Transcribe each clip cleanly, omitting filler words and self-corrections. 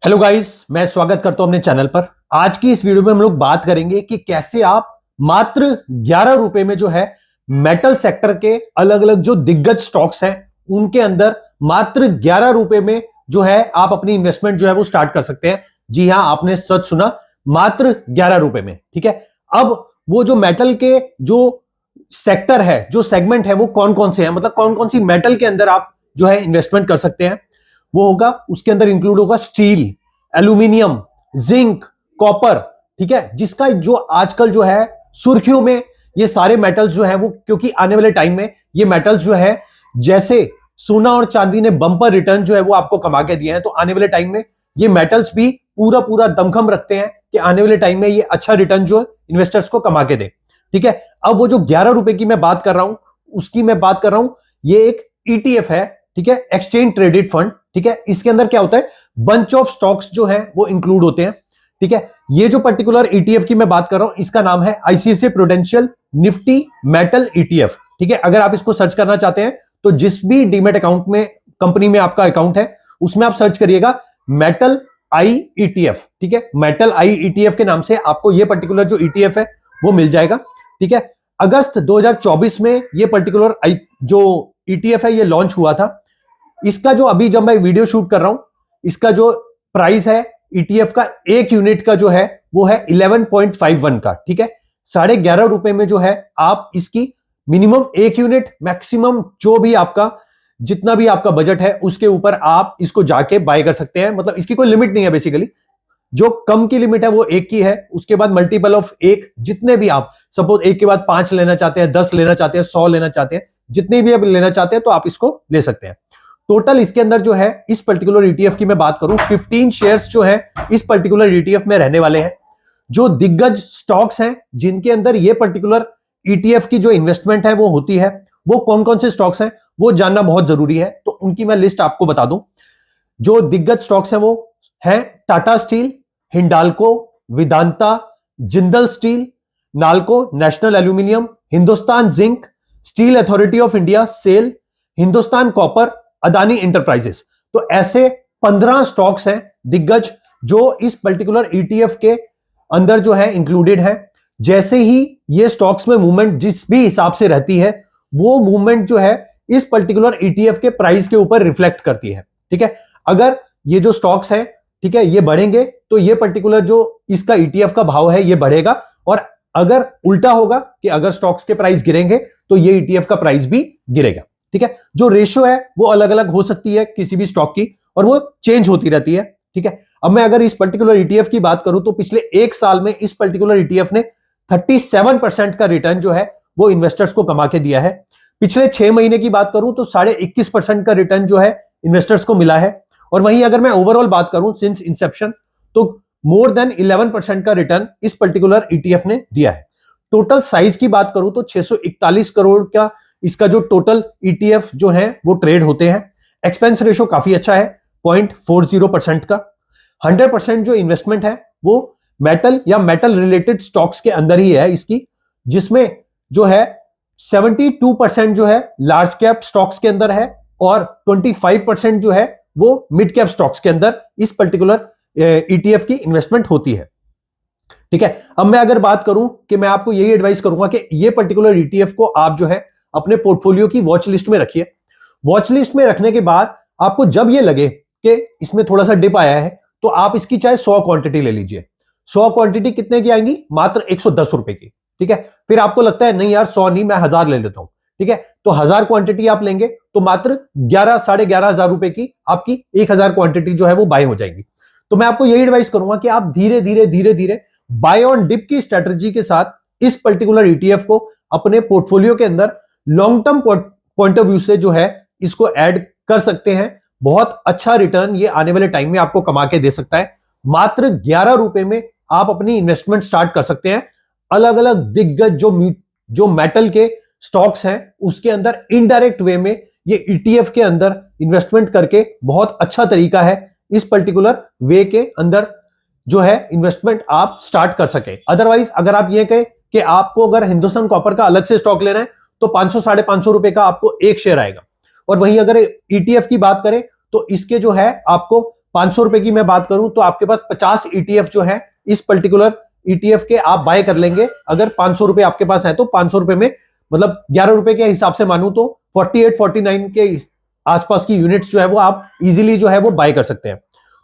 Hello guys, मैं स्वागत करता हूं अपने चैनल पर। आज की इस वीडियो में हम लोग बात करेंगे कि कैसे आप मात्र 11 रुपए में जो है मेटल सेक्टर के अलग अलग जो दिग्गज स्टॉक्स हैं उनके अंदर मात्र 11 रुपए में जो है आप अपनी इन्वेस्टमेंट जो है वो स्टार्ट कर सकते हैं। जी हां, आपने सच सुना, मात्र 11 रुपए में। ठीक है, अब वो जो मेटल के जो सेक्टर है, जो सेगमेंट है, वो कौन कौन से हैं, मतलब कौन कौन सी मेटल के अंदर आप जो है इन्वेस्टमेंट कर सकते हैं, वो होगा, उसके अंदर इंक्लूड होगा स्टील, एल्यूमिनियम, जिंक, कॉपर। ठीक है, जिसका जो आजकल जो है सुर्खियों में ये सारे मेटल्स जो है वो, क्योंकि आने वाले टाइम में ये मेटल्स जो है, जैसे सोना और चांदी ने बंपर रिटर्न जो है वो आपको कमा के दिए हैं, तो आने वाले टाइम में ये मेटल्स भी पूरा पूरा दमखम रखते हैं कि आने वाले टाइम में ये अच्छा रिटर्न जो इन्वेस्टर्स को कमा के दे। ठीक है, अब वो जो 11 रुपए की मैं बात कर रहा हूं, उसकी मैं बात कर रहा हूं, ये एक ईटीएफ है। ठीक है, एक्सचेंज ट्रेडेड फंड। ठीक है, इसके अंदर क्या होता है, बंच ऑफ स्टॉक्स जो है वो इंक्लूड होते हैं। ठीक है, ये जो पर्टिकुलर ईटीएफ की मैं बात कर रहा हूं, इसका नाम है ICICI prudential Nifty metal ETF. ठीक है, अगर आप इसको सर्च करना चाहते हैं तो जिस भी डीमेट अकाउंट में, कंपनी में आपका अकाउंट है, उसमें आप सर्च करिएगा मेटल आई ईटीएफ। ठीक है, मेटल आई ईटीएफ के नाम से आपको ये पर्टिकुलर जो ईटीएफ है वो मिल जाएगा। ठीक है, अगस्त 2024 में ये पर्टिकुलर जो ईटीएफ है ये लॉन्च हुआ था। इसका जो अभी जब मैं वीडियो शूट कर रहा हूं, इसका जो प्राइस है ईटीएफ का, एक यूनिट का जो है वो है 11.51 का। ठीक है, 11.5 रुपए में जो है आप इसकी मिनिमम एक यूनिट, मैक्सिमम जो भी आपका, जितना भी आपका बजट है उसके ऊपर आप इसको जाके बाय कर सकते हैं। मतलब इसकी कोई लिमिट नहीं है। बेसिकली जो कम की लिमिट है वो एक की है, उसके बाद मल्टीपल ऑफ एक, जितने भी आप, सपोज एक के बाद 5 लेना चाहते हैं, 10 लेना चाहते हैं, 100 लेना चाहते हैं, जितने भी आप लेना चाहते हैं तो आप इसको ले सकते हैं। टोटल इसके अंदर जो है, इस पर्टिकुलर ईटीएफ की मैं बात करूं, 15 शेयर्स जो है इस पर्टिकुलर ईटीएफ में रहने वाले हैं। जो दिग्गज स्टॉक्स हैं जिनके अंदर ये पर्टिकुलर ईटीएफ की जो इन्वेस्टमेंट है वो होती है, वो कौन कौन से स्टॉक्स हैं वो जानना बहुत जरूरी है, तो उनकी मैं लिस्ट आपको बता दूं। जो दिग्गज स्टॉक्स हैं वो है Tata steel, Hindalco, Vedanta, Jindal steel, Nalco, national aluminium, Hindustan zinc, steel authority of India, SAIL, Hindustan copper, Adani enterprises. तो ऐसे 15 स्टॉक्स हैं दिग्गज जो इस पर्टिकुलर ईटीएफ के अंदर जो है इंक्लूडेड है। जैसे ही ये स्टॉक्स में मूवमेंट जिस भी हिसाब से रहती है, वो मूवमेंट जो है इस पर्टिकुलर ईटीएफ के प्राइस के ऊपर रिफ्लेक्ट करती है। ठीक है, अगर ये जो स्टॉक्स है, ठीक है, ये बढ़ेंगे तो ये पर्टिकुलर जो इसका ईटीएफ का भाव है ये बढ़ेगा, और अगर उल्टा होगा कि अगर स्टॉक्स के प्राइस गिरेंगे तो ये ईटीएफ का प्राइस भी गिरेगा। ठीक है, जो रेशियो है वो अलग अलग हो सकती है किसी भी स्टॉक की, और वो चेंज होती रहती है। ठीक है, अब मैं अगर इस पर्टिकुलर ईटीएफ की बात करूं तो पिछले एक साल में इस पर्टिकुलर ईटीएफ ने 37% का रिटर्न जो है वो इन्वेस्टर्स को कमा के दिया है। पिछले 6 महीने की बात करूं तो 21.5% का रिटर्न जो है इन्वेस्टर्स को मिला है। और वहीं अगर मैं ओवरऑल बात करूं सिंस इंसेप्शन, तो मोर देन 11% का रिटर्न इस पर्टिकुलर ईटीएफ ने दिया है। टोटल साइज की बात करूं तो 641 करोड़ का इसका जो टोटल ईटीएफ जो है वो ट्रेड होते हैं। एक्सपेंस रेशो काफी अच्छा है, 0.40% का। 100% जो इन्वेस्टमेंट है वो मेटल या मेटल रिलेटेड स्टॉक्स के अंदर ही है इसकी, जिसमें जो है 72% जो है लार्ज कैप स्टॉक्स के अंदर है, और 25% जो है वो मिड कैप स्टॉक्स के अंदर इस पर्टिकुलर ईटीएफ की इन्वेस्टमेंट होती है। ठीक है, अब मैं अगर बात करूं कि मैं आपको यही एडवाइस करूंगा कि ये पर्टिकुलर ईटीएफ को आप जो है अपने पोर्टफोलियो की वॉच लिस्ट में रखिए। वॉच लिस्ट में रखने के बाद आपको जब ये लगे कि इसमें थोड़ा सा डिप आया है, तो आप इसकी चाहे 100 क्वांटिटी ले लीजिए। 100 क्वांटिटी कितने की आएंगी, मात्र 110 रुपए की। ठीक है, फिर आपको लगता है नहीं यार 100 नहीं, मैं 1000 ले लेता हूं। ठीक है, तो 1000 क्वांटिटी आप लेंगे तो मात्र 11,500 रुपए की आपकी 1000 क्वांटिटी जो है वो बाय हो जाएगी। तो मैं आपको यही एडवाइस करूंगा कि आप धीरे धीरे धीरे धीरे बाय ऑन डिप की स्ट्रेटजी के साथ इस पर्टिकुलर ईटीएफ को अपने पोर्टफोलियो के अंदर long term point of view से जो है इसको ऐड कर सकते हैं। बहुत अच्छा रिटर्न ये आने वाले टाइम में आपको कमा के दे सकता है। मात्र 11 रुपए में आप अपनी इन्वेस्टमेंट स्टार्ट कर सकते हैं। अलग अलग दिग्गज जो मेटल के स्टॉक्स हैं उसके अंदर इनडायरेक्ट वे में ये ईटीएफ के अंदर इन्वेस्टमेंट करके बहुत अच्छा तरीका है इस पर्टिकुलर वे के अंदर जो है इन्वेस्टमेंट आप स्टार्ट कर सके। अदरवाइज अगर आप ये कहें कि आपको अगर हिंदुस्तान कॉपर का अलग से स्टॉक लेना है तो 500-550 रुपए का आपको एक शेयर आएगा, और वहीं अगर ईटीएफ की बात करें तो इसके जो है आपको 500 रुपए की मैं बात करूं तो आपके पास 50 ETF जो है इस पर्टिकुलर ETF के आप बाय कर लेंगे। अगर 500 रुपए आपके पास है तो 500 रुपए में मतलब 11 रुपए के हिसाब से मानूं तो 48-49 के आसपास की यूनिट्स जो है वो आप इजीली जो है वो बाय कर सकते हैं।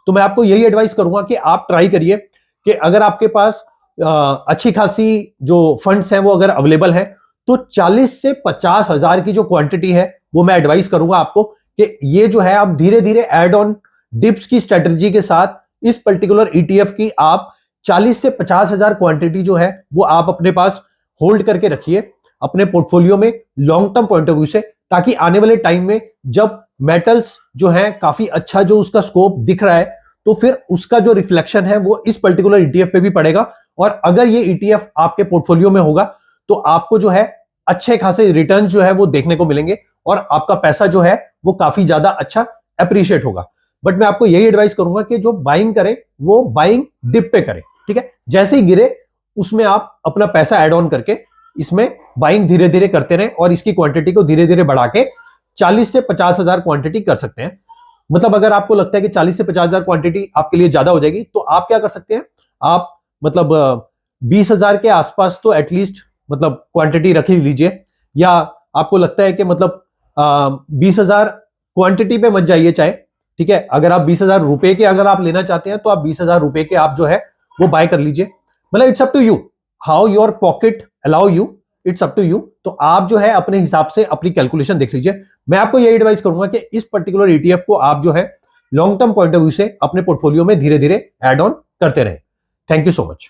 तो मैं आपको यही एडवाइस करूंगा कि आप ट्राई करिए कि अगर आपके पास अच्छी खासी जो फंड्स हैं वो अगर अवेलेबल है तो 40 से 50 हजार की जो क्वांटिटी है वो मैं एडवाइस करूंगा आपको कि ये जो है आप धीरे धीरे एड ऑन डिप्स की स्ट्रेटजी के साथ इस पर्टिकुलर ETF की आप 40 से 50 हजार क्वांटिटी जो है वो आप अपने पास होल्ड करके रखिए अपने पोर्टफोलियो में long term point of view से, ताकि आने वाले टाइम में जब मेटल्स जो है काफी अच्छा जो उसका स्कोप दिख रहा है तो फिर उसका जो रिफ्लेक्शन है वो इस पर्टिकुलर ETF पे भी पड़ेगा। और अगर ये ETF आपके पोर्टफोलियो में होगा तो आपको जो है अच्छे खासे रिटर्न जो है वो देखने को मिलेंगे और आपका पैसा जो है वो काफी ज्यादा अच्छा एप्रिशिएट होगा। बट मैं आपको यही एडवाइस करूंगा कि जो बाइंग करे वो बाइंग डिप पे करे, ठीक है। जैसे ही गिरे उसमें आप अपना पैसा एड ऑन करके इसमें बाइंग धीरे धीरे करते रहें और इसकी क्वांटिटी को धीरे धीरे बढ़ा के 40 से 50 हजार क्वांटिटी कर सकते हैं। मतलब अगर आपको लगता है कि 40 से 50 हजार क्वांटिटी आपके लिए ज्यादा हो जाएगी तो आप क्या कर सकते हैं, आप मतलब 20 हजार के आसपास तो एटलीस्ट मतलब क्वांटिटी रख ही लीजिए। या आपको लगता है कि मतलब 20 हजार क्वांटिटी पे मत जाइए चाहे, ठीक है। अगर आप 20 हजार रुपए के अगर आप लेना चाहते हैं तो आप 20 हजार रुपए के आप जो है वो बाय कर लीजिए। मतलब it's up to you how your pocket allow you, it's up to you. तो आप जो है अपने हिसाब से अपनी कैलकुलेशन देख लीजिए। मैं आपको यही एडवाइस करूंगा कि इस पर्टिकुलर ETF को आप जो है long term point of view से अपने पोर्टफोलियो में धीरे धीरे एड ऑन करते रहें। Thank you so much.